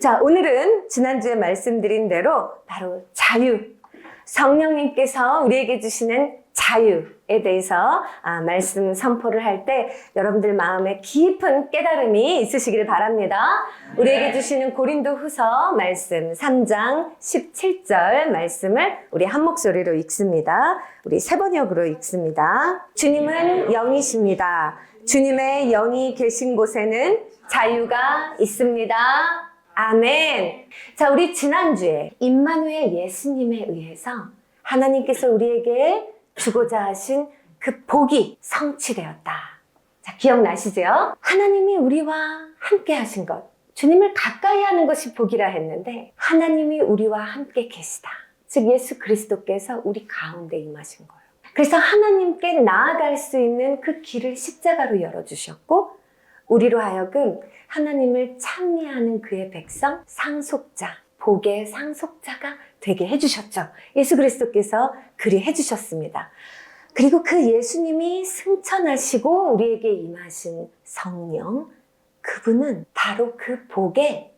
자, 오늘은 지난주에 말씀드린 대로 바로 자유, 성령님께서 우리에게 주시는 자유에 대해서 말씀 선포를 할 때 여러분들 마음에 깊은 깨달음이 있으시기를 바랍니다. 우리에게 주시는 고린도후서 말씀 3장 17절 말씀을 우리 한 목소리로 읽습니다. 우리 세 번역으로 읽습니다. 주님은 영이십니다. 주님의 영이 계신 곳에는 자유가 있습니다. 아멘. 자, 우리 지난주에 임마누엘 예수님에 의해서 하나님께서 우리에게 주고자 하신 그 복이 성취되었다. 자, 기억나시죠? 하나님이 우리와 함께 하신 것, 주님을 가까이 하는 것이 복이라 했는데 하나님이 우리와 함께 계시다. 즉 예수 그리스도께서 우리 가운데 임하신 거예요. 그래서 하나님께 나아갈 수 있는 그 길을 십자가로 열어주셨고 우리로 하여금 하나님을 찬미하는 그의 백성, 상속자, 복의 상속자가 되게 해주셨죠. 예수 그리스도께서 그리 해주셨습니다. 그리고 그 예수님이 승천하시고 우리에게 임하신 성령, 그분은 바로 그 복의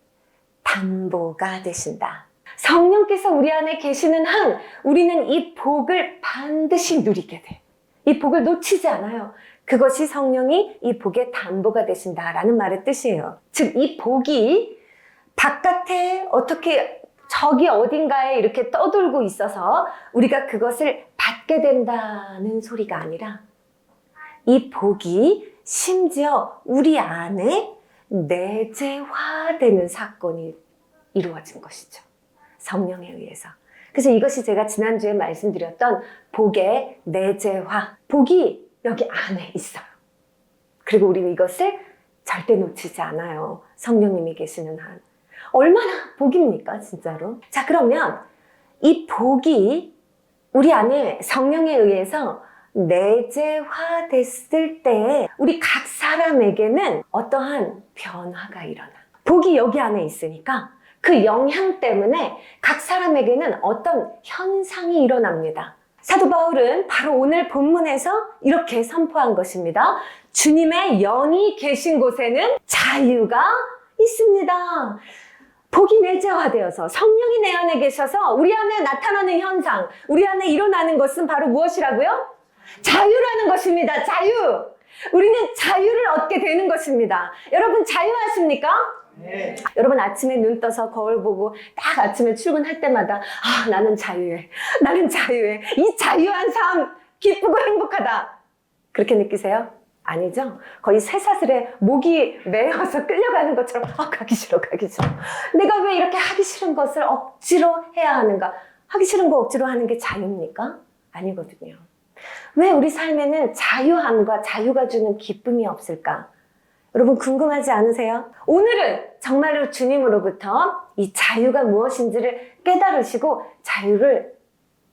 담보가 되신다. 성령께서 우리 안에 계시는 한 우리는 이 복을 반드시 누리게 돼. 이 복을 놓치지 않아요. 그것이 성령이 이 복의 담보가 되신다라는 말의 뜻이에요. 즉, 이 복이 바깥에 어떻게 저기 어딘가에 이렇게 떠돌고 있어서 우리가 그것을 받게 된다는 소리가 아니라 이 복이 심지어 우리 안에 내재화되는 사건이 이루어진 것이죠. 성령에 의해서. 그래서 이것이 제가 지난주에 말씀드렸던 복의 내재화. 복이 여기 안에 있어요. 그리고 우리는 이것을 절대 놓치지 않아요. 성령님이 계시는 한. 얼마나 복입니까, 진짜로? 자, 그러면 이 복이 우리 안에 성령에 의해서 내재화됐을 때 우리 각 사람에게는 어떠한 변화가 일어나. 복이 여기 안에 있으니까 그 영향 때문에 각 사람에게는 어떤 현상이 일어납니다. 사도 바울은 바로 오늘 본문에서 이렇게 선포한 것입니다. 주님의 영이 계신 곳에는 자유가 있습니다. 복이 내재화되어서 성령이 내 안에 계셔서 우리 안에 나타나는 현상, 우리 안에 일어나는 것은 바로 무엇이라고요? 자유라는 것입니다. 자유! 우리는 자유를 얻게 되는 것입니다. 여러분 자유하십니까? 네. 여러분 아침에 눈 떠서 거울 보고 딱 아침에 출근할 때마다 나는 자유해. 나는 자유해. 이 자유한 삶 기쁘고 행복하다. 그렇게 느끼세요? 아니죠? 거의 쇠사슬에 목이 매어서 끌려가는 것처럼 가기 싫어. 내가 왜 이렇게 하기 싫은 것을 억지로 해야 하는가? 하기 싫은 거 억지로 하는 게 자유입니까? 아니거든요. 왜 우리 삶에는 자유함과 자유가 주는 기쁨이 없을까? 여러분 궁금하지 않으세요? 오늘은 정말로 주님으로부터 이 자유가 무엇인지를 깨달으시고 자유를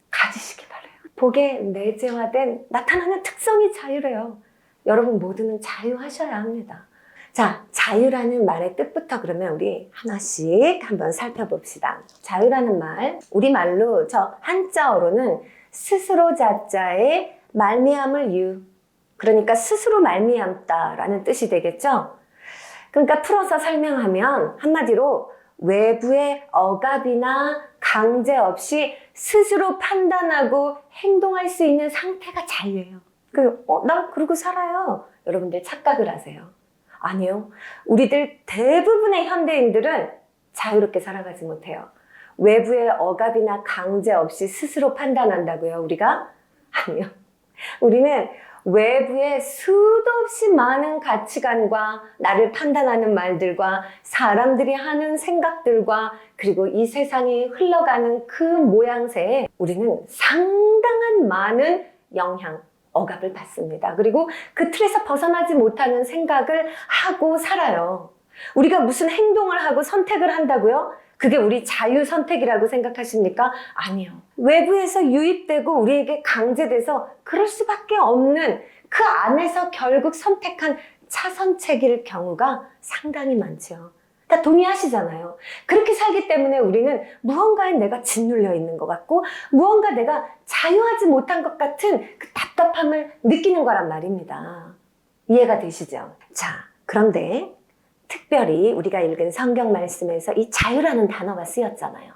가지시기 바라요. 복에 내재화된 나타나는 특성이 자유래요. 여러분 모두는 자유하셔야 합니다. 자, 자유라는 말의 뜻부터 그러면 우리 하나씩 한번 살펴봅시다. 자유라는 말, 우리말로 저 한자어로는 스스로 자자의 말미암을 유, 그러니까 스스로 말미암다라는 뜻이 되겠죠? 그러니까 풀어서 설명하면 한마디로 외부의 억압이나 강제 없이 스스로 판단하고 행동할 수 있는 상태가 자유예요. 난 그러고 살아요. 여러분들 착각을 하세요. 아니요. 우리들 대부분의 현대인들은 자유롭게 살아가지 못해요. 외부의 억압이나 강제 없이 스스로 판단한다고요, 우리가? 아니요. 우리는 외부의 수도 없이 많은 가치관과 나를 판단하는 말들과 사람들이 하는 생각들과 그리고 이 세상이 흘러가는 그 모양새에 우리는 상당한 많은 영향, 억압을 받습니다. 그리고 그 틀에서 벗어나지 못하는 생각을 하고 살아요. 우리가 무슨 행동을 하고 선택을 한다고요? 그게 우리 자유 선택이라고 생각하십니까? 아니요. 외부에서 유입되고 우리에게 강제돼서 그럴 수밖에 없는 그 안에서 결국 선택한 차선책일 경우가 상당히 많죠. 다 동의하시잖아요. 그렇게 살기 때문에 우리는 무언가에 내가 짓눌려 있는 것 같고 무언가 내가 자유하지 못한 것 같은 그 답답함을 느끼는 거란 말입니다. 이해가 되시죠? 자, 그런데 특별히 우리가 읽은 성경 말씀에서 이 자유라는 단어가 쓰였잖아요.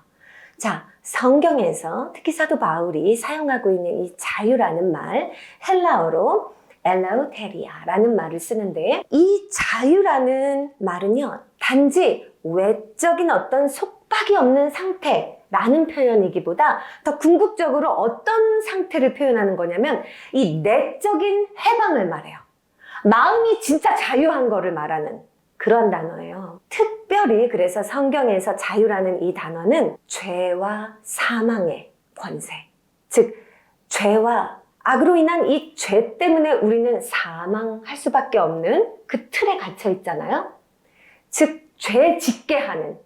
자, 성경에서 특히 사도 바울이 사용하고 있는 이 자유라는 말, 헬라어로 엘라우테리아라는 말을 쓰는데, 이 자유라는 말은요, 단지 외적인 어떤 속박이 없는 상태라는 표현이기보다 더 궁극적으로 어떤 상태를 표현하는 거냐면 이 내적인 해방을 말해요. 마음이 진짜 자유한 거를 말하는 그런 단어예요. 특별히 그래서 성경에서 자유라는 이 단어는 죄와 사망의 권세, 즉 죄와 악으로 인한 이 죄 때문에 우리는 사망할 수밖에 없는 그 틀에 갇혀 있잖아요. 즉 죄 짓게 하는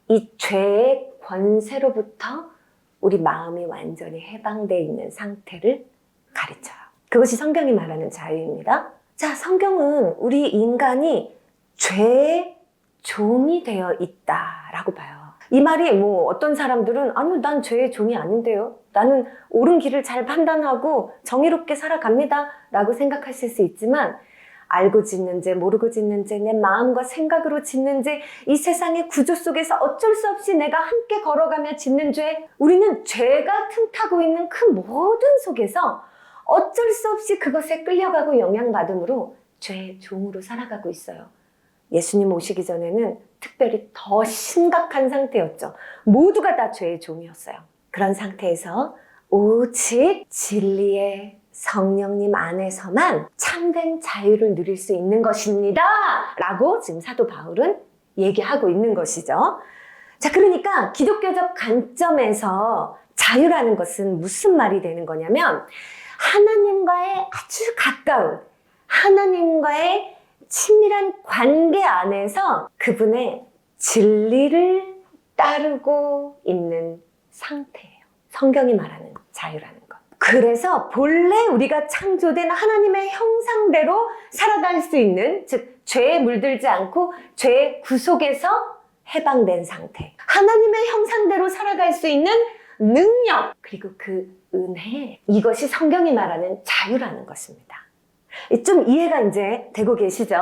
이 죄의 권세로부터 우리 마음이 완전히 해방되어 있는 상태를 가르쳐요. 그것이 성경이 말하는 자유입니다. 자, 성경은 우리 인간이 죄의 종이 되어 있다라고 봐요. 이 말이 뭐 어떤 사람들은 아니요, 난 죄의 종이 아닌데요. 나는 옳은 길을 잘 판단하고 정의롭게 살아갑니다 라고 생각하실 수 있지만, 알고 짓는 죄, 모르고 짓는 죄, 내 마음과 생각으로 짓는 죄, 이 세상의 구조 속에서 어쩔 수 없이 내가 함께 걸어가며 짓는 죄, 우리는 죄가 틈타고 있는 그 모든 속에서 어쩔 수 없이 그것에 끌려가고 영향받음으로 죄의 종으로 살아가고 있어요. 예수님 오시기 전에는 특별히 더 심각한 상태였죠. 모두가 다 죄의 종이었어요. 그런 상태에서 오직 진리의 성령님 안에서만 참된 자유를 누릴 수 있는 것입니다 라고 지금 사도 바울은 얘기하고 있는 것이죠. 자, 그러니까 기독교적 관점에서 자유라는 것은 무슨 말이 되는 거냐면, 하나님과의 아주 가까운, 하나님과의 친밀한 관계 안에서 그분의 진리를 따르고 있는 상태예요. 성경이 말하는 자유라는 것. 그래서 본래 우리가 창조된 하나님의 형상대로 살아갈 수 있는, 즉 죄에 물들지 않고 죄의 구속에서 해방된 상태, 하나님의 형상대로 살아갈 수 있는 능력, 그리고 그 은혜, 이것이 성경이 말하는 자유라는 것입니다. 좀 이해가 이제 되고 계시죠?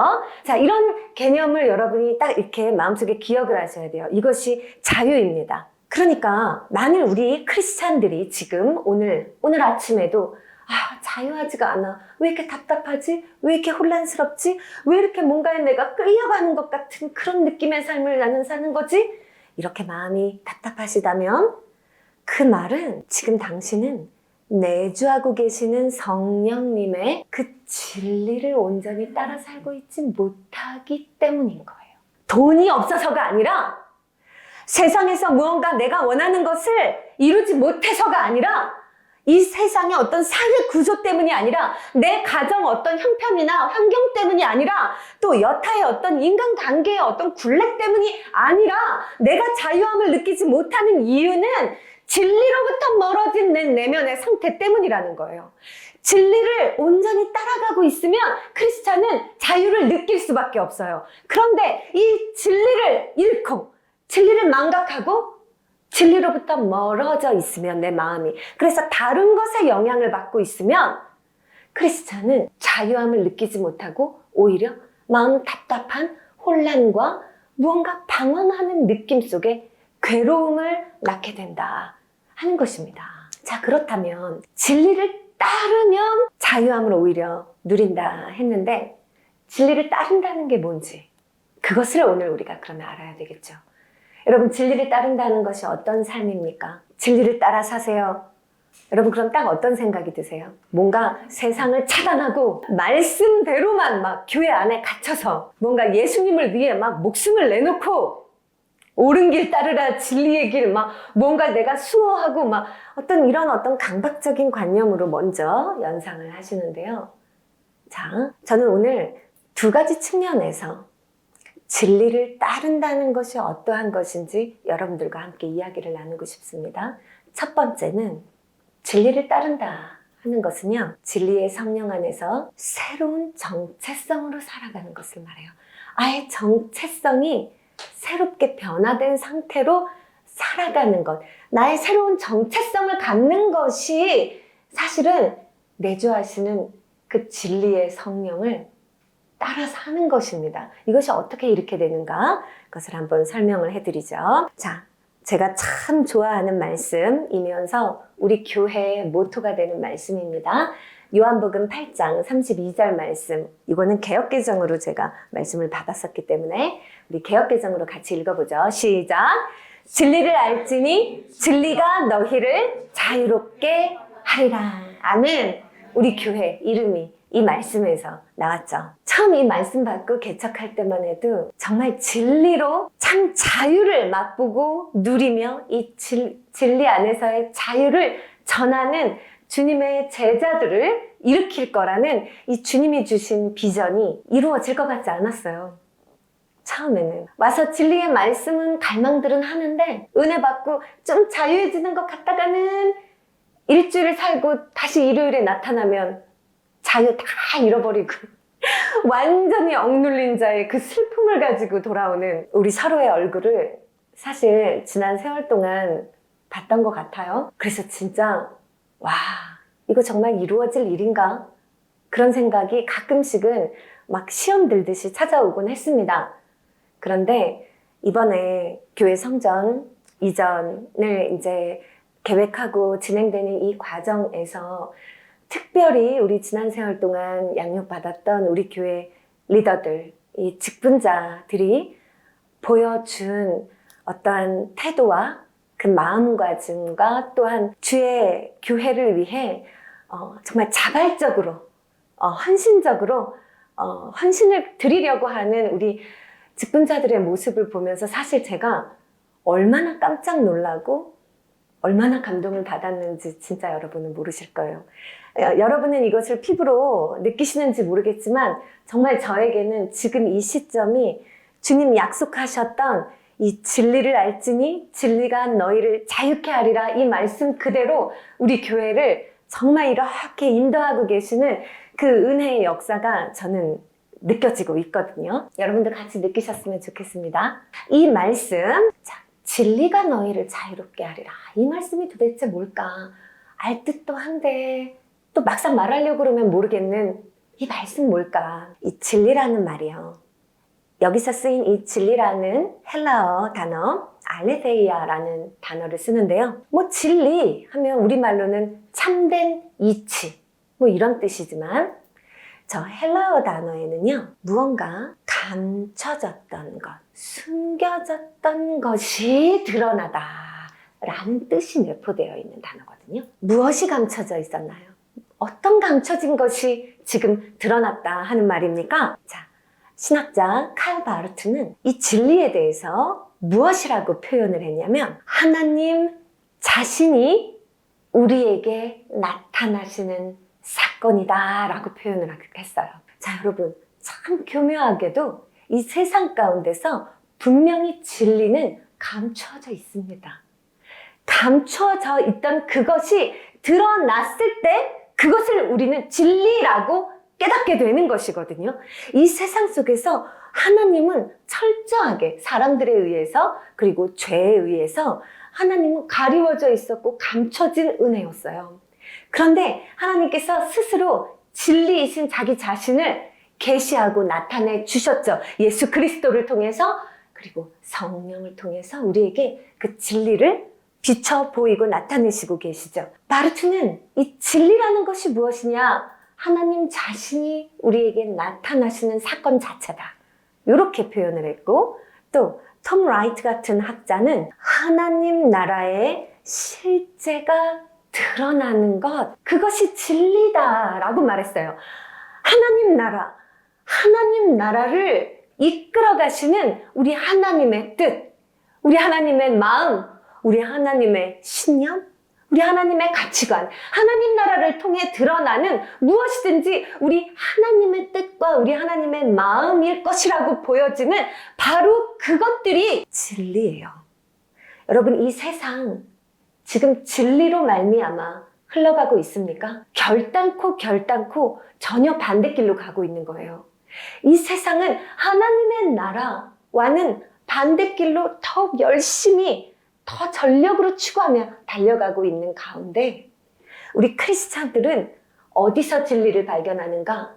자, 이런 개념을 여러분이 딱 이렇게 마음속에 기억을 하셔야 돼요. 이것이 자유입니다. 그러니까 만일 우리 크리스찬들이 지금 오늘 아침에도 자유하지가 않아, 왜 이렇게 답답하지? 왜 이렇게 혼란스럽지? 왜 이렇게 뭔가에 내가 끌려가는 것 같은 그런 느낌의 삶을 나는 사는 거지? 이렇게 마음이 답답하시다면 그 말은 지금 당신은 내주하고 계시는 성령님의 그 진리를 온전히 따라 살고 있지 못하기 때문인 거예요. 돈이 없어서가 아니라, 세상에서 무언가 내가 원하는 것을 이루지 못해서가 아니라, 이 세상의 어떤 사회 구조 때문이 아니라, 내 가정 어떤 형편이나 환경 때문이 아니라, 또 여타의 어떤 인간관계의 어떤 굴레 때문이 아니라, 내가 자유함을 느끼지 못하는 이유는 진리로부터 멀어진 내 내면의 상태 때문이라는 거예요. 진리를 온전히 따라가고 있으면 크리스찬은 자유를 느낄 수밖에 없어요. 그런데 이 진리를 잃고, 진리를 망각하고, 진리로부터 멀어져 있으면 내 마음이, 그래서 다른 것에 영향을 받고 있으면 크리스찬은 자유함을 느끼지 못하고 오히려 마음 답답한 혼란과 무언가 방황하는 느낌 속에 괴로움을 낳게 된다 하는 것입니다. 자, 그렇다면 진리를 따르면 자유함을 오히려 누린다 했는데, 진리를 따른다는 게 뭔지, 그것을 오늘 우리가 그러면 알아야 되겠죠. 여러분, 진리를 따른다는 것이 어떤 삶입니까? 진리를 따라 사세요. 여러분, 그럼 딱 어떤 생각이 드세요? 뭔가 세상을 차단하고 말씀대로만 막 교회 안에 갇혀서 뭔가 예수님을 위해 막 목숨을 내놓고 옳은 길 따르라, 진리의 길, 막 뭔가 내가 수호하고 막 이런 어떤 강박적인 관념으로 먼저 연상을 하시는데요. 자, 저는 오늘 두 가지 측면에서 진리를 따른다는 것이 어떠한 것인지 여러분들과 함께 이야기를 나누고 싶습니다. 첫 번째는, 진리를 따른다 하는 것은요, 진리의 성령 안에서 새로운 정체성으로 살아가는 것을 말해요. 아예 정체성이 새롭게 변화된 상태로 살아가는 것, 나의 새로운 정체성을 갖는 것이 사실은 내주하시는 그 진리의 성령을 따라 사는 것입니다. 이것이 어떻게 이렇게 되는가? 그것을 한번 설명을 해드리죠. 자, 제가 참 좋아하는 말씀이면서 우리 교회의 모토가 되는 말씀입니다. 요한복음 8장 32절 말씀. 이거는 개역개정으로 제가 말씀을 받았었기 때문에 우리 개역개정으로 같이 읽어보죠. 시작! 진리를 알지니 진리가 너희를 자유롭게 하리라. 아멘. 우리 교회 이름이 이 말씀에서 나왔죠. 처음 이 말씀 받고 개척할 때만 해도 정말 진리로 참 자유를 맛보고 누리며 이 진리 안에서의 자유를 전하는 주님의 제자들을 일으킬 거라는 이 주님이 주신 비전이 이루어질 것 같지 않았어요. 처음에는 와서 진리의 말씀은 갈망들은 하는데 은혜 받고 좀 자유해지는 것 같다가는 일주일 살고 다시 일요일에 나타나면 자유 다 잃어버리고 완전히 억눌린 자의 그 슬픔을 가지고 돌아오는 우리 서로의 얼굴을 사실 지난 세월 동안 봤던 것 같아요. 그래서 진짜 와, 이거 정말 이루어질 일인가? 그런 생각이 가끔씩은 막 시험 들듯이 찾아오곤 했습니다. 그런데 이번에 교회 성전 이전을 이제 계획하고 진행되는 이 과정에서 특별히 우리 지난 세월 동안 양육받았던 우리 교회 리더들, 이 직분자들이 보여준 어떠한 태도와 그 마음가짐과 또한 주의 교회를 위해 정말 자발적으로, 헌신적으로 헌신을 드리려고 하는 우리 직분자들의 모습을 보면서 사실 제가 얼마나 깜짝 놀라고 얼마나 감동을 받았는지 진짜 여러분은 모르실 거예요. 여러분은 이것을 피부로 느끼시는지 모르겠지만 정말 저에게는 지금 이 시점이 주님 약속하셨던 이 진리를 알지니 진리가 너희를 자유케 하리라 이 말씀 그대로 우리 교회를 정말 이렇게 인도하고 계시는 그 은혜의 역사가 저는 느껴지고 있거든요. 여러분들 같이 느끼셨으면 좋겠습니다. 이 말씀, 자, 진리가 너희를 자유롭게 하리라. 이 말씀이 도대체 뭘까? 알 듯도 한데 또 막상 말하려고 그러면 모르겠는 이 말씀 뭘까? 이 진리라는 말이요. 여기서 쓰인 이 진리라는 헬라어 단어 알레데이아라는 단어를 쓰는데요. 뭐 진리 하면 우리말로는 참된 이치 뭐 이런 뜻이지만 저 헬라어 단어에는요. 무언가 감춰졌던 것, 숨겨졌던 것이 드러나다 라는 뜻이 내포되어 있는 단어거든요. 무엇이 감춰져 있었나요? 어떤 감춰진 것이 지금 드러났다 하는 말입니까? 자, 신학자 칼 바르트는 이 진리에 대해서 무엇이라고 표현을 했냐면 하나님 자신이 우리에게 나타나시는 사건이다 라고 표현을 했어요. 자, 여러분 참 교묘하게도 이 세상 가운데서 분명히 진리는 감춰져 있습니다. 감춰져 있던 그것이 드러났을 때 그것을 우리는 진리라고 깨닫게 되는 것이거든요. 이 세상 속에서 하나님은 철저하게 사람들에 의해서 그리고 죄에 의해서 하나님은 가리워져 있었고 감춰진 은혜였어요. 그런데 하나님께서 스스로 진리이신 자기 자신을 계시하고 나타내 주셨죠. 예수 그리스도를 통해서 그리고 성령을 통해서 우리에게 그 진리를 비춰 보이고 나타내시고 계시죠. 바르트는 이 진리라는 것이 무엇이냐? 하나님 자신이 우리에게 나타나시는 사건 자체다. 이렇게 표현을 했고 또 톰 라이트 같은 학자는 하나님 나라의 실제가 드러나는 것, 그것이 진리다라고 말했어요. 하나님 나라를 이끌어 가시는 우리 하나님의 뜻, 우리 하나님의 마음, 우리 하나님의 신념, 우리 하나님의 가치관, 하나님 나라를 통해 드러나는 무엇이든지 우리 하나님의 뜻과 우리 하나님의 마음일 것이라고 보여지는 바로 그것들이 진리예요. 여러분, 이 세상 지금 진리로 말미암아 흘러가고 있습니까? 결단코 전혀 반대길로 가고 있는 거예요. 이 세상은 하나님의 나라와는 반대길로 더욱 열심히 더 전력으로 추구하며 달려가고 있는 가운데 우리 크리스찬들은 어디서 진리를 발견하는가?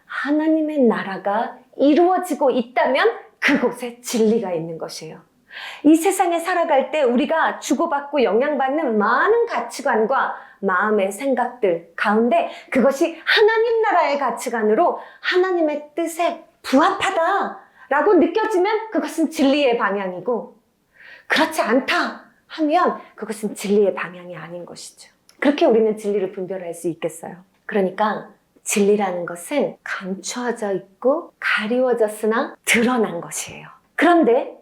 하나님의 나라가 이루어지고 있다면 그곳에 진리가 있는 것이에요. 이 세상에 살아갈 때 우리가 주고받고 영향받는 많은 가치관과 마음의 생각들 가운데 그것이 하나님 나라의 가치관으로 하나님의 뜻에 부합하다라고 느껴지면 그것은 진리의 방향이고, 그렇지 않다 하면 그것은 진리의 방향이 아닌 것이죠. 그렇게 우리는 진리를 분별할 수 있겠어요. 그러니까 진리라는 것은 감추어져 있고 가리워졌으나 드러난 것이에요. 그런데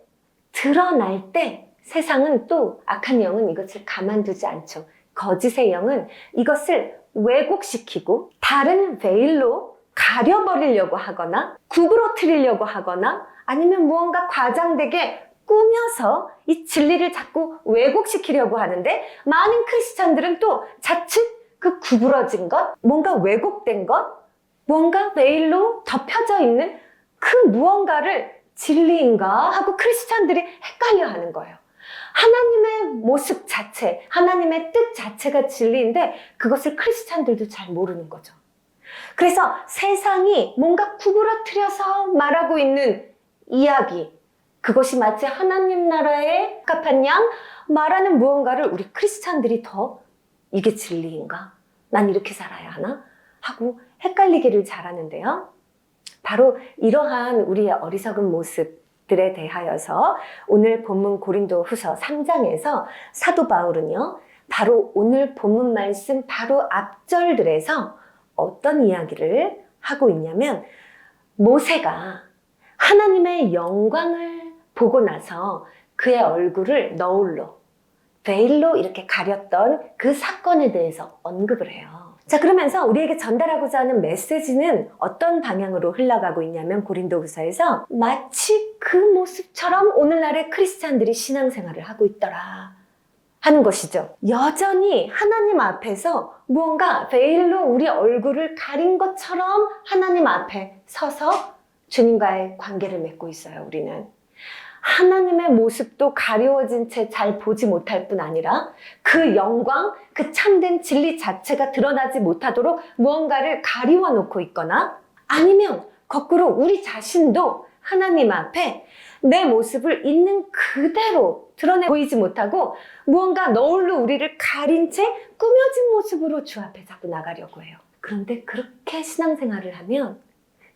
드러날 때 세상은 또 악한 영은 이것을 가만두지 않죠. 거짓의 영은 이것을 왜곡시키고 다른 베일로 가려버리려고 하거나 구부러뜨리려고 하거나 아니면 무언가 과장되게 꾸며서 이 진리를 자꾸 왜곡시키려고 하는데, 많은 크리스찬들은 또 자칫 그 구부러진 것, 뭔가 왜곡된 것, 뭔가 베일로 덮여져 있는 그 무언가를 진리인가 하고 크리스찬들이 헷갈려 하는 거예요. 하나님의 모습 자체, 하나님의 뜻 자체가 진리인데 그것을 크리스찬들도 잘 모르는 거죠. 그래서 세상이 뭔가 구부러뜨려서 말하고 있는 이야기, 그것이 마치 하나님 나라에 적합한 양 말하는 무언가를 우리 크리스찬들이 더 이게 진리인가? 난 이렇게 살아야 하나? 하고 헷갈리기를 잘하는데요. 바로 이러한 우리의 어리석은 모습들에 대하여서 오늘 본문 고린도후서 3장에서 사도 바울은요, 바로 오늘 본문 말씀 바로 앞절들에서 어떤 이야기를 하고 있냐면, 모세가 하나님의 영광을 보고 나서 그의 얼굴을 너울로, 베일로 이렇게 가렸던 그 사건에 대해서 언급을 해요. 자, 그러면서 우리에게 전달하고자 하는 메시지는 어떤 방향으로 흘러가고 있냐면, 고린도후서에서 마치 그 모습처럼 오늘날의 크리스찬들이 신앙생활을 하고 있더라 하는 것이죠. 여전히 하나님 앞에서 무언가 베일로 우리 얼굴을 가린 것처럼 하나님 앞에 서서 주님과의 관계를 맺고 있어요. 우리는 하나님의 모습도 가려워진 채 잘 보지 못할 뿐 아니라 그 영광, 그 참된 진리 자체가 드러나지 못하도록 무언가를 가리워 놓고 있거나, 아니면 거꾸로 우리 자신도 하나님 앞에 내 모습을 있는 그대로 드러내 보이지 못하고 무언가 너울로 우리를 가린 채 꾸며진 모습으로 주 앞에 자꾸 나가려고 해요. 그런데 그렇게 신앙생활을 하면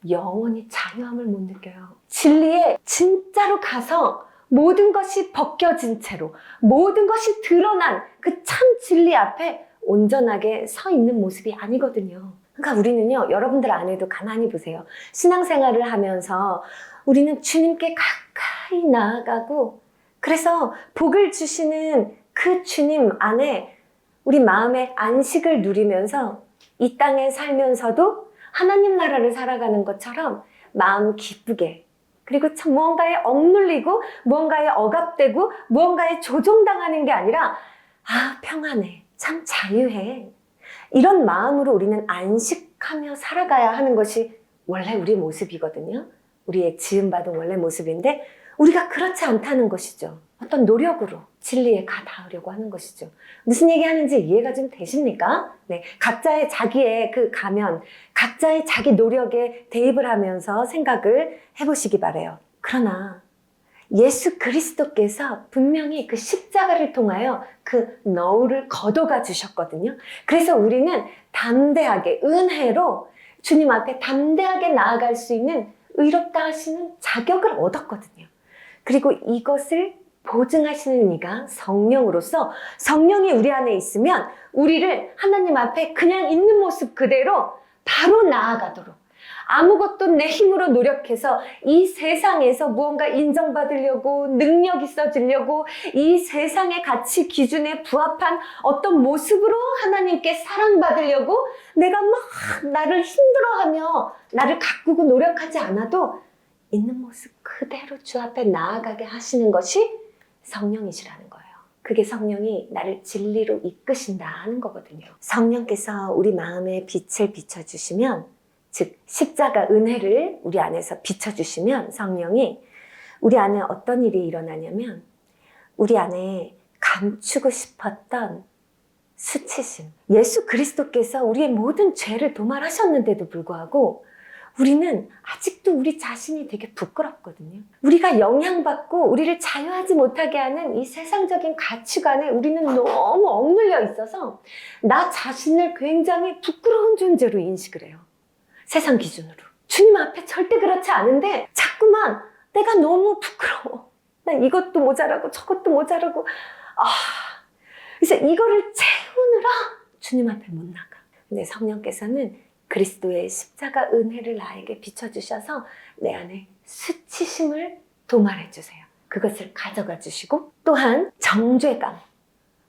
영원히 자유함을 못 느껴요. 진리에 진짜로 가서 모든 것이 벗겨진 채로, 모든 것이 드러난 그 참 진리 앞에 온전하게 서 있는 모습이 아니거든요. 그러니까 우리는요, 여러분들 안에도 가만히 보세요. 신앙생활을 하면서 우리는 주님께 가까이 나아가고, 그래서 복을 주시는 그 주님 안에 우리 마음의 안식을 누리면서 이 땅에 살면서도 하나님 나라를 살아가는 것처럼 마음 기쁘게, 그리고 참 무언가에 억눌리고 무언가에 억압되고 무언가에 조종당하는 게 아니라 평안해, 참 자유해, 이런 마음으로 우리는 안식하며 살아가야 하는 것이 원래 우리 모습이거든요. 우리의 지음받은 원래 모습인데 우리가 그렇지 않다는 것이죠. 어떤 노력으로 진리에 가 닿으려고 하는 것이죠. 무슨 얘기하는지 이해가 좀 되십니까? 네, 각자의 자기의 그 가면, 각자의 자기 노력에 대입을 하면서 생각을 해보시기 바라요. 그러나 예수 그리스도께서 분명히 그 십자가를 통하여 그 너울을 걷어가 주셨거든요. 그래서 우리는 담대하게, 은혜로 주님 앞에 담대하게 나아갈 수 있는 의롭다 하시는 자격을 얻었거든요. 그리고 이것을 보증하시는 이가 성령으로서, 성령이 우리 안에 있으면 우리를 하나님 앞에 그냥 있는 모습 그대로 바로 나아가도록, 아무것도 내 힘으로 노력해서 이 세상에서 무언가 인정받으려고, 능력 있어지려고, 이 세상의 가치 기준에 부합한 어떤 모습으로 하나님께 사랑받으려고 내가 막 나를 힘들어하며 나를 가꾸고 노력하지 않아도 있는 모습 그대로 주 앞에 나아가게 하시는 것이 성령이시라는 거예요. 그게 성령이 나를 진리로 이끄신다 하는 거거든요. 성령께서 우리 마음에 빛을 비춰주시면, 즉 십자가 은혜를 우리 안에서 비춰주시면 성령이 우리 안에 어떤 일이 일어나냐면, 우리 안에 감추고 싶었던 수치심, 예수 그리스도께서 우리의 모든 죄를 도말하셨는데도 불구하고 우리는 아직도 우리 자신이 되게 부끄럽거든요. 우리가 영향받고 우리를 자유하지 못하게 하는 이 세상적인 가치관에 우리는 너무 억눌려 있어서 나 자신을 굉장히 부끄러운 존재로 인식을 해요. 세상 기준으로. 주님 앞에 절대 그렇지 않은데 자꾸만 내가 너무 부끄러워. 나 이것도 모자라고 저것도 모자라고. 그래서 이거를 채우느라 주님 앞에 못 나가. 근데 성령께서는 그리스도의 십자가 은혜를 나에게 비춰주셔서 내 안에 수치심을 도말해 주세요. 그것을 가져가 주시고, 또한 정죄감,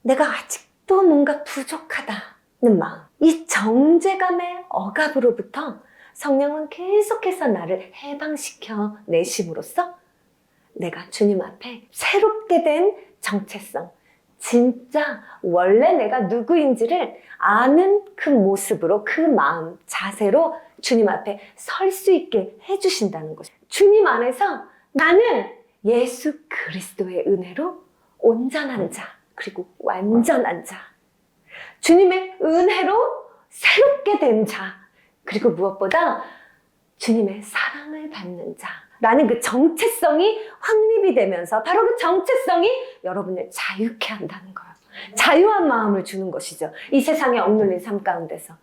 내가 아직도 뭔가 부족하다는 마음, 이 정죄감의 억압으로부터 성령은 계속해서 나를 해방시켜 내심으로써 내가 주님 앞에 새롭게 된 정체성, 진짜 원래 내가 누구인지를 아는 그 모습으로, 그 마음, 자세로 주님 앞에 설 수 있게 해주신다는 것이죠. 주님 안에서 나는 예수 그리스도의 은혜로 온전한 자, 그리고 완전한 자, 주님의 은혜로 새롭게 된 자, 그리고 무엇보다 주님의 사랑을 받는 자 라는 그 정체성이 확립이 되면서 바로 그 정체성이 여러분을 자유케 한다는 거예요. 자유한 마음을 주는 것이죠. 이 세상에 억눌린 삶 가운데서.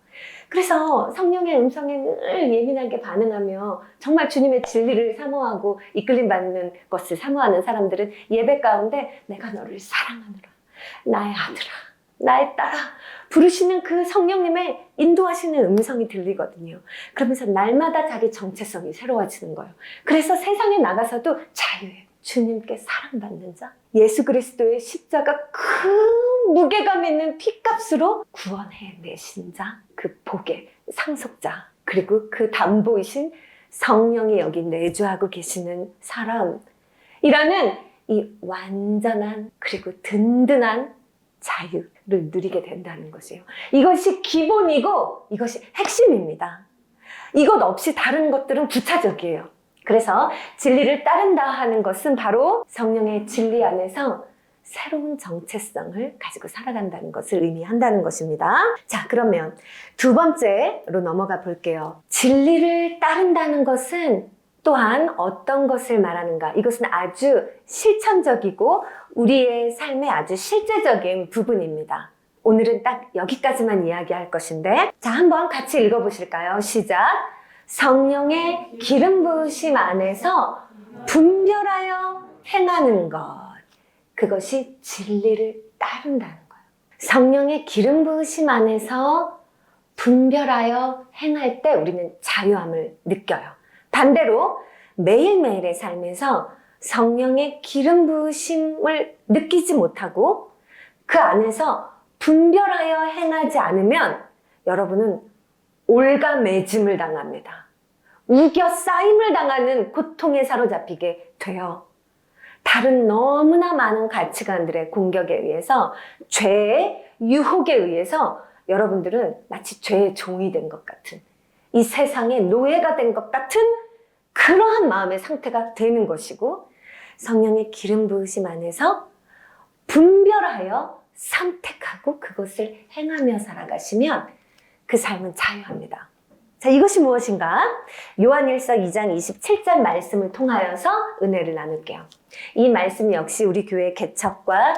그래서 성령의 음성에 늘 예민하게 반응하며 정말 주님의 진리를 사모하고 이끌림 받는 것을 사모하는 사람들은 예배 가운데 내가 너를 사랑하노라, 나의 아들아, 나의 딸아 부르시는 그 성령님의 인도하시는 음성이 들리거든요. 그러면서 날마다 자기 정체성이 새로워지는 거예요. 그래서 세상에 나가서도 자유해요. 주님께 사랑받는 자, 예수 그리스도의 십자가 큰 무게감 있는 피값으로 구원해 내신 자, 그 복의 상속자, 그리고 그 담보이신 성령이 여기 내주하고 계시는 사람이라는 이 완전한 그리고 든든한 자유를 누리게 된다는 것이에요. 이것이 기본이고 이것이 핵심입니다. 이것 없이 다른 것들은 부차적이에요. 그래서 진리를 따른다 하는 것은 바로 성령의 진리 안에서 새로운 정체성을 가지고 살아간다는 것을 의미한다는 것입니다. 자, 그러면 두 번째로 넘어가 볼게요. 진리를 따른다는 것은 또한 어떤 것을 말하는가? 이것은 아주 실천적이고 우리의 삶의 아주 실제적인 부분입니다. 오늘은 딱 여기까지만 이야기할 것인데, 자, 한번 같이 읽어보실까요? 시작! 성령의 기름 부으심 안에서 분별하여 행하는 것, 그것이 진리를 따른다는 거예요. 성령의 기름 부으심 안에서 분별하여 행할 때 우리는 자유함을 느껴요. 반대로 매일매일의 삶에서 성령의 기름 부으심을 느끼지 못하고 그 안에서 분별하여 행하지 않으면 여러분은 올가매짐을 당합니다. 우겨 쌓임을 당하는 고통에 사로잡히게 돼요. 다른 너무나 많은 가치관들의 공격에 의해서, 죄의 유혹에 의해서 여러분들은 마치 죄의 종이 된 것 같은, 이 세상의 노예가 된 것 같은 그러한 마음의 상태가 되는 것이고, 성령의 기름 부으심 안에서 분별하여 선택하고 그것을 행하며 살아가시면 그 삶은 자유합니다. 자, 이것이 무엇인가? 요한일서 2장 27절 말씀을 통하여서 은혜를 나눌게요. 이 말씀 역시 우리 교회 개척과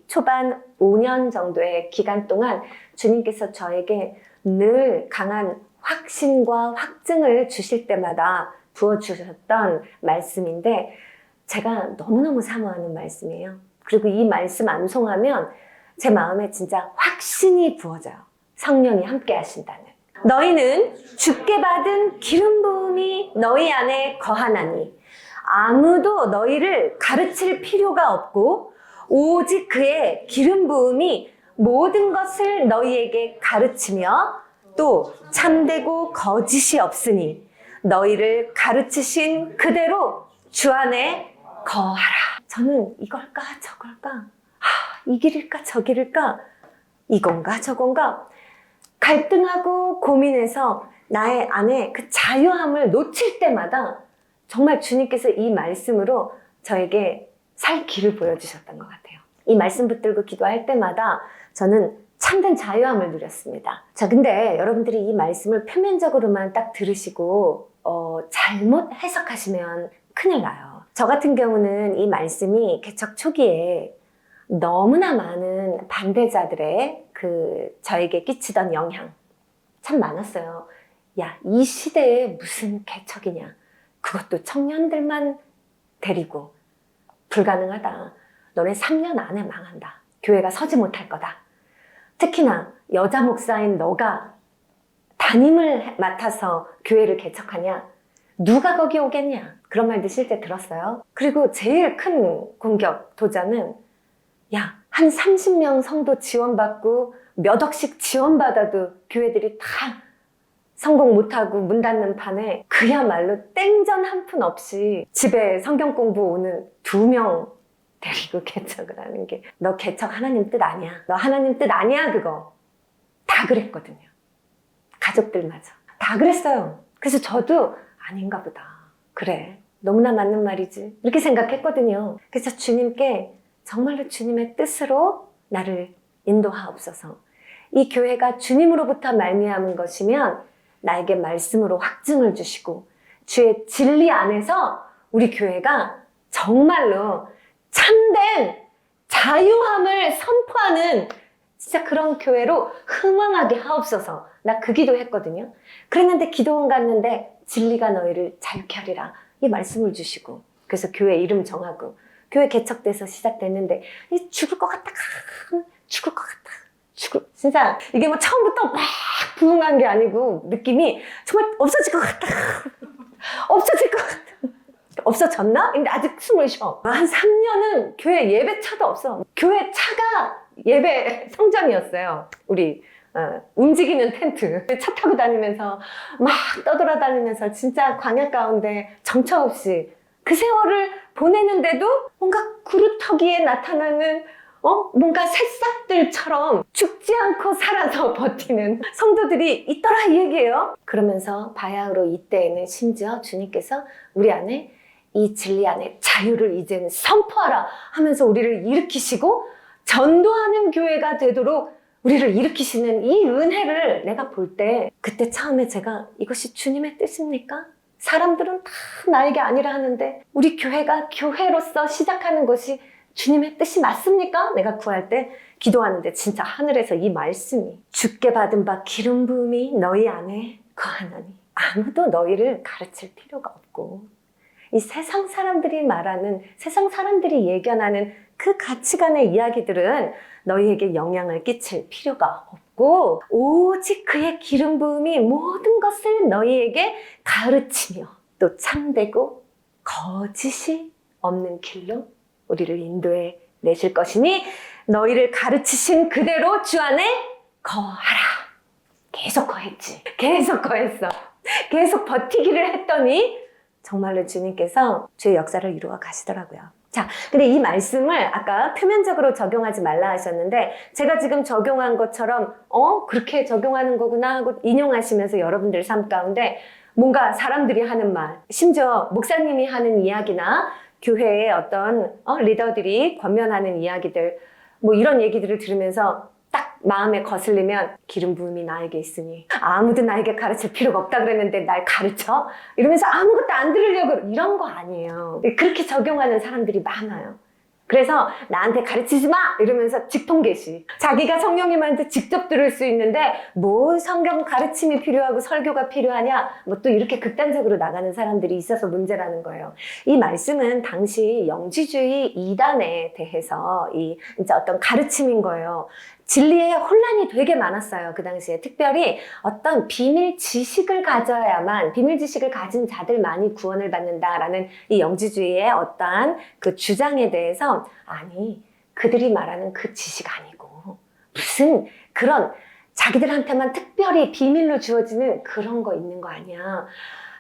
초반 5년 정도의 기간 동안 주님께서 저에게 늘 강한 확신과 확증을 주실 때마다 부어주셨던 말씀인데, 제가 너무너무 사모하는 말씀이에요. 그리고 이 말씀 암송하면 제 마음에 진짜 확신이 부어져요. 성령이 함께 하신다는. 너희는 주께 받은 기름 부음이 너희 안에 거하나니 아무도 너희를 가르칠 필요가 없고 오직 그의 기름 부음이 모든 것을 너희에게 가르치며 또 참되고 거짓이 없으니 너희를 가르치신 그대로 주 안에 거하라. 저는 이걸까 저걸까, 이 길일까 저 길일까, 이건가 저건가 갈등하고 고민해서 나의 안에 그 자유함을 놓칠 때마다 정말 주님께서 이 말씀으로 저에게 살 길을 보여주셨던 것 같아요. 이 말씀 붙들고 기도할 때마다 저는 참된 자유함을 누렸습니다. 자, 근데 여러분들이 이 말씀을 표면적으로만 딱 들으시고 잘못 해석하시면 큰일 나요. 저 같은 경우는 이 말씀이 개척 초기에 너무나 많은 반대자들의 저에게 끼치던 영향 참 많았어요. 야, 이 시대에 무슨 개척이냐. 그것도 청년들만 데리고 불가능하다. 너네 3년 안에 망한다. 교회가 서지 못할 거다. 특히나 여자 목사인 너가 담임을 맡아서 교회를 개척하냐? 누가 거기 오겠냐? 그런 말도 실제 들었어요. 그리고 제일 큰 공격, 도전은 야, 한 30명 성도 지원받고 몇 억씩 지원받아도 교회들이 다 성공 못하고 문 닫는 판에 그야말로 땡전 한 푼 없이 집에 성경 공부 오는 2명 데리고 개척을 하는 게 너 개척 하나님 뜻 아니야. 너 하나님 뜻 아니야 그거. 다 그랬거든요. 가족들마저. 다 그랬어요. 그래서 저도 아닌가 보다. 그래. 너무나 맞는 말이지. 이렇게 생각했거든요. 그래서 주님께 정말로 주님의 뜻으로 나를 인도하옵소서. 이 교회가 주님으로부터 말미암은 것이면 나에게 말씀으로 확증을 주시고 주의 진리 안에서 우리 교회가 정말로 참된 자유함을 선포하는 진짜 그런 교회로 흥왕하게 하옵소서. 나 그 기도했거든요. 그랬는데 기도원 갔는데 진리가 너희를 자유케 하리라 이 말씀을 주시고 그래서 교회 이름 정하고 교회 개척돼서 시작됐는데 죽을 것 같다. 죽을 것 같다. 진짜 이게 뭐 처음부터 막 부흥한 게 아니고 느낌이 정말 없어질 것 같다. 없어질 것 같다. 없어졌나? 근데 아직 숨을 쉬어. 한 3년은 교회 예배차도 없어. 교회 차가 예배 성전이었어요. 우리 움직이는 텐트. 차 타고 다니면서 막 떠돌아다니면서 진짜 광야 가운데 정처 없이 그 세월을 보내는데도 뭔가 구루터기에 나타나는 뭔가 새싹들처럼 죽지 않고 살아서 버티는 성도들이 있더라 이 얘기예요. 그러면서 바야흐로 이때에는 심지어 주님께서 우리 안에 이 진리 안에 자유를 이제는 선포하라 하면서 우리를 일으키시고 전도하는 교회가 되도록 우리를 일으키시는 이 은혜를 내가 볼 때 그때 처음에 제가 이것이 주님의 뜻입니까? 사람들은 다 나에게 아니라 하는데 우리 교회가 교회로서 시작하는 것이 주님의 뜻이 맞습니까? 내가 구할 때 기도하는데 진짜 하늘에서 이 말씀이 주께 받은 바 기름 부음이 너희 안에 거하나니 아무도 너희를 가르칠 필요가 없고 이 세상 사람들이 말하는 세상 사람들이 예견하는 그 가치관의 이야기들은 너희에게 영향을 끼칠 필요가 없고 오직 그의 기름 부음이 모든 것을 너희에게 가르치며 또 참되고 거짓이 없는 길로 우리를 인도해 내실 것이니 너희를 가르치신 그대로 주 안에 거하라. 계속 거했지. 계속 거했어. 계속 버티기를 했더니 정말로 주님께서 주의 역사를 이루어 가시더라고요. 자, 근데 이 말씀을 아까 표면적으로 적용하지 말라 하셨는데 제가 지금 적용한 것처럼 그렇게 적용하는 거구나 하고 인용하시면서 여러분들 삶 가운데 뭔가 사람들이 하는 말, 심지어 목사님이 하는 이야기나 교회의 어떤 리더들이 권면하는 이야기들 뭐 이런 얘기들을 들으면서 딱 마음에 거슬리면 기름 부음이 나에게 있으니 아무도 나에게 가르칠 필요가 없다 그랬는데 날 가르쳐? 이러면서 아무것도 안 들으려고 이런 거 아니에요. 그렇게 적용하는 사람들이 많아요. 그래서 나한테 가르치지 마! 이러면서 직통계시. 자기가 성령님한테 직접 들을 수 있는데 뭐 성경 가르침이 필요하고 설교가 필요하냐? 뭐 또 이렇게 극단적으로 나가는 사람들이 있어서 문제라는 거예요. 이 말씀은 당시 영지주의 이단에 대해서 이제 어떤 가르침인 거예요. 진리에 혼란이 되게 많았어요. 그 당시에 특별히 어떤 비밀 지식을 가져야만 비밀 지식을 가진 자들만이 구원을 받는다라는 이 영지주의의 어떠한 그 주장에 대해서 아니 그들이 말하는 그 지식 아니고 무슨 그런 자기들한테만 특별히 비밀로 주어지는 그런 거 있는 거 아니야.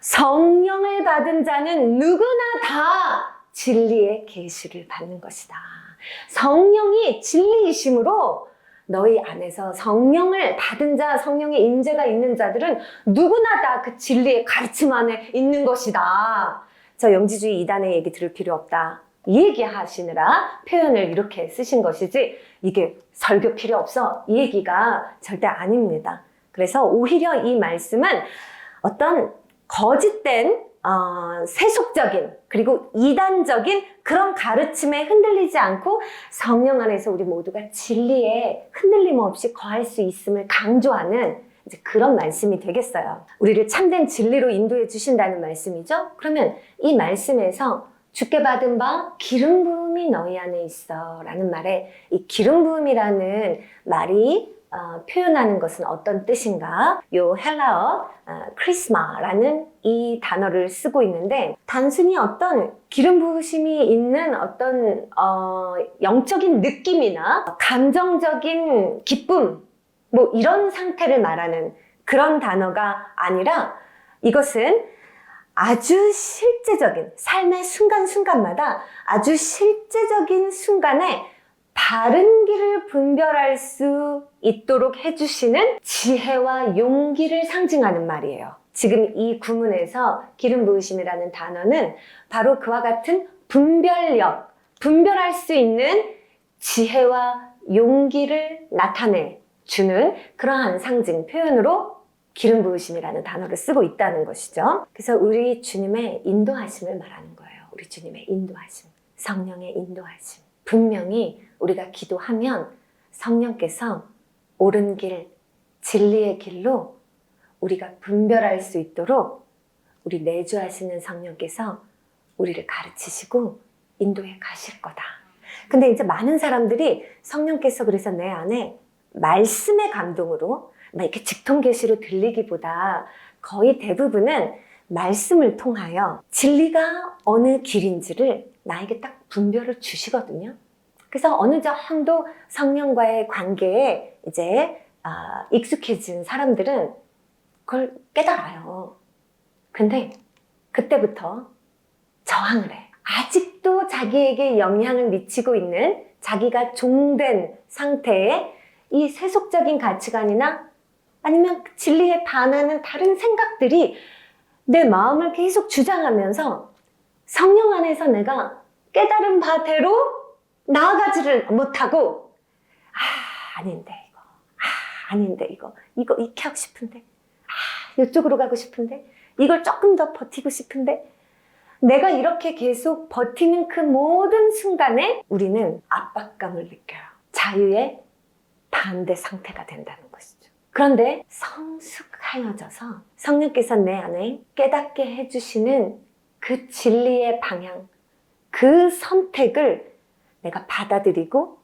성령을 받은 자는 누구나 다 진리의 계시를 받는 것이다. 성령이 진리이심으로 너희 안에서 성령을 받은 자, 성령의 임재가 있는 자들은 누구나 다 그 진리의 가르침 안에 있는 것이다. 저 영지주의 이단의 얘기 들을 필요 없다. 이 얘기 하시느라 표현을 이렇게 쓰신 것이지 이게 설교 필요 없어 이 얘기가 절대 아닙니다. 그래서 오히려 이 말씀은 어떤 거짓된 세속적인 그리고 이단적인 그런 가르침에 흔들리지 않고 성령 안에서 우리 모두가 진리에 흔들림 없이 거할 수 있음을 강조하는 이제 그런 말씀이 되겠어요. 우리를 참된 진리로 인도해 주신다는 말씀이죠. 그러면 이 말씀에서 주께 받은 바 기름 부음이 너희 안에 있어 라는 말에 이 기름 부음이라는 말이 표현하는 것은 어떤 뜻인가? 요 헬라어 크리스마라는 이 단어를 쓰고 있는데 단순히 어떤 기름 부으심이 있는 어떤 영적인 느낌이나 감정적인 기쁨 뭐 이런 상태를 말하는 그런 단어가 아니라 이것은 아주 실제적인 삶의 순간순간마다 아주 실제적인 순간에 바른 길을 분별할 수 있도록 해주시는 지혜와 용기를 상징하는 말이에요. 지금 이 구문에서 기름 부으심이라는 단어는 바로 그와 같은 분별력, 분별할 수 있는 지혜와 용기를 나타내 주는 그러한 상징 표현으로 기름 부으심이라는 단어를 쓰고 있다는 것이죠. 그래서 우리 주님의 인도하심을 말하는 거예요. 우리 주님의 인도하심, 성령의 인도하심. 분명히 우리가 기도하면 성령께서 옳은 길, 진리의 길로 우리가 분별할 수 있도록 우리 내주하시는 성령께서 우리를 가르치시고 인도해 가실 거다. 근데 이제 많은 사람들이 성령께서 그래서 내 안에 말씀의 감동으로 막 이렇게 직통계시로 들리기보다 거의 대부분은 말씀을 통하여 진리가 어느 길인지를 나에게 딱 분별을 주시거든요. 그래서 어느 정도 성령과의 관계에 이제 익숙해진 사람들은 그걸 깨달아요. 근데 그때부터 저항을 해. 아직도 자기에게 영향을 미치고 있는 자기가 종된 상태에 이 세속적인 가치관이나 아니면 진리에 반하는 다른 생각들이 내 마음을 계속 주장하면서 성령 안에서 내가 깨달은 바대로 나아가지를 못하고 아닌데 이거 이렇게 하고 싶은데 이쪽으로 가고 싶은데 이걸 조금 더 버티고 싶은데 내가 이렇게 계속 버티는 그 모든 순간에 우리는 압박감을 느껴요. 자유의 반대 상태가 된다는 것이죠. 그런데 성숙하여져서 성령께서 내 안에 깨닫게 해주시는 그 진리의 방향, 그 선택을 내가 받아들이고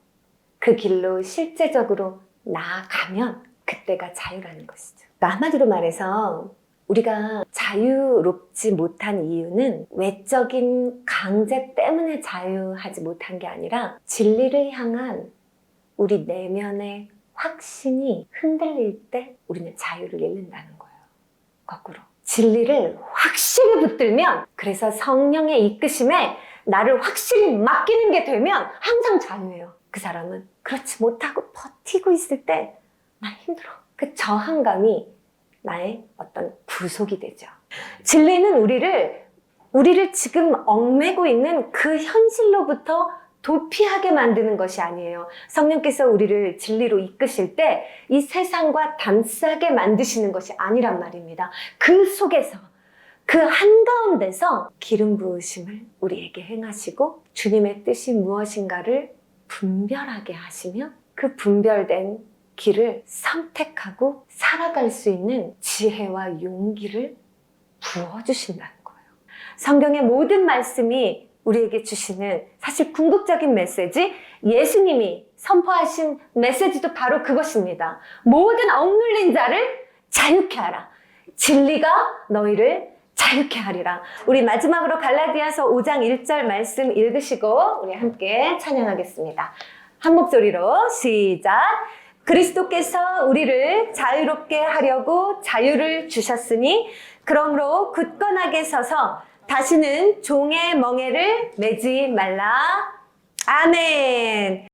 그 길로 실제적으로 나아가면 그때가 자유라는 것이죠. 그러니까 한마디로 말해서 우리가 자유롭지 못한 이유는 외적인 강제 때문에 자유하지 못한 게 아니라 진리를 향한 우리 내면의 확신이 흔들릴 때 우리는 자유를 잃는다는 거예요. 거꾸로. 진리를 확실히 붙들면 그래서 성령의 이끄심에 나를 확실히 맡기는 게 되면 항상 자유해요. 그 사람은 그렇지 못하고 버티고 있을 때 나 힘들어. 그 저항감이 나의 어떤 구속이 되죠. 진리는 우리를 지금 얽매고 있는 그 현실로부터 도피하게 만드는 것이 아니에요. 성령께서 우리를 진리로 이끄실 때 이 세상과 담싸게 만드시는 것이 아니란 말입니다. 그 속에서 그 한가운데서 기름 부으심을 우리에게 행하시고 주님의 뜻이 무엇인가를 분별하게 하시며 그 분별된 길을 선택하고 살아갈 수 있는 지혜와 용기를 부어주신다는 거예요. 성경의 모든 말씀이 우리에게 주시는 사실 궁극적인 메시지, 예수님이 선포하신 메시지도 바로 그것입니다. 모든 억눌린 자를 자유케 하라. 진리가 너희를 자유케 하리라. 우리 마지막으로 갈라디아서 5장 1절 말씀 읽으시고 우리 함께 찬양하겠습니다. 한 목소리로 시작. 그리스도께서 우리를 자유롭게 하려고 자유를 주셨으니 그러므로 굳건하게 서서 다시는 종의 멍에를 매지 말라. 아멘.